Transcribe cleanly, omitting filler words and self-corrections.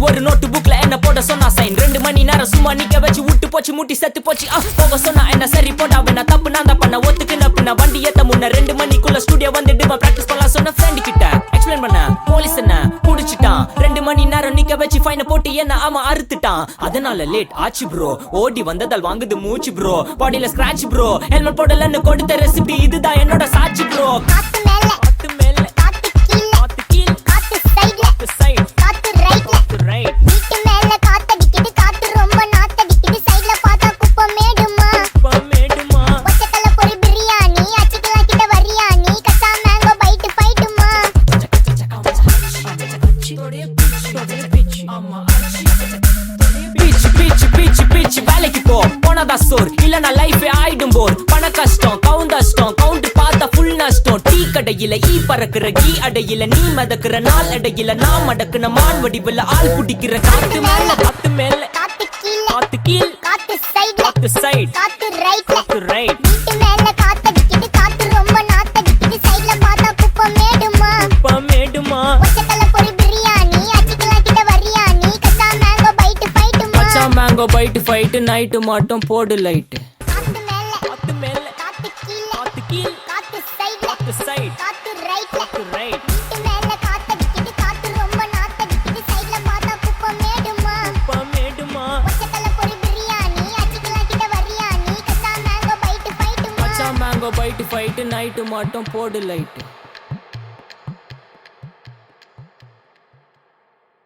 ஒரு நோட்டு புக்ல என்ன போட சொன்னா சைன் 2 மணி நேரம் சும்மா நிக்க வச்சு விட்டு போச்சு முட்டி செத்து போச்சு போக சொன்னா என்ன சரி போட்டா வேணா தப்பு நான் தான் பண்ண ஒத்துக்குன பின்ன வண்டி ஏத்த முன்ன 2 மணிக்குள்ள ஸ்டுடியோ வந்துட்டு பிராக்டிஸ் பண்ணலாம் சொன்ன ஃப்ரெண்ட் கிட்ட எக்ஸ்பிளைன் பண்ண போலீஸ் என்ன புடிச்சிட்டான் 2 மணி நேரம் நிக்க வச்சு ஃபைனை போட்டு என்ன அவன் அறுத்துட்டான் அதனால லேட் ஆச்சு ப்ரோ ஓடி வந்ததால் வாங்குது மூச்சு ப்ரோ பாடியில ஸ்கிராட்ச் ப்ரோ ஹெல்மெட் போடலன்னு கொடுத்த ரெசிபி இதுதான் என்னோட சாட்சி ப்ரோ காத்து மேல காத்து கீழ காத்து சைடு காத்து ரைட் வீட்டு மேல காத்தடிக்குது காத்து ரொம்ப நாத்தடிக்குது சைடுல பார்த்தா குப்பை மேடுமா ஒச்சக்கல்ல பொரி பிரியாணி அச்சிக்கலாம் கிட்ட வரியாணி கச்சா மேங்கோ பைட் ஃபைட்டுமா பீச் வேலைக்கு போ போனதா சோர் இல்லனா லைஃபே ஆயிடும் போர் பண கஷ்டம் கவுண்ட் பார்த்தா ஃபுல் நஷ்டம் டீ கடையில ஈ பறக்குற கீ அடையில நீ மதக்குற நாள் அடையில நான் மடக்குன மான் வடிவுல ஆள் புடிக்கிற காத்து மேல காத்து கீழ காத்து சைடு காத்து ரைட் வீட்டு மேல காத்தடிக்குது காத்து ரொம்ப நாத்தடிக்குது சைடுல பார்த்தா குப்பை மேடுமா ஒச்சக்கல்ல பொரி பிரியாணி அச்சிக்கலாம் கிட்ட வரியானி கச்சா மேங்கோ பைட் ஃபைட்டுமா மச்சா மேங்கோ பைட் ஃபைட் நைட் மட்டும் போடு லைட் காத்து மேல காத்து கீழ காத்து சைடு காத்து ரைட் வீட்டு மேல காத்தடிக்குது காத்து ரொம்ப நாத்தடிக்குது சைடுல பார்த்தா குப்பை மேடுமா ஒச்சக்கல்ல பொரி பிரியாணி அச்சிக்கலாம் கிட்ட வரியானி கச்சா மேங்கோ பைட் ஃபைட்டுமா மச்சா மேங்கோ பைட் ஃபைட் நைட் மட்டும் போடு லைட்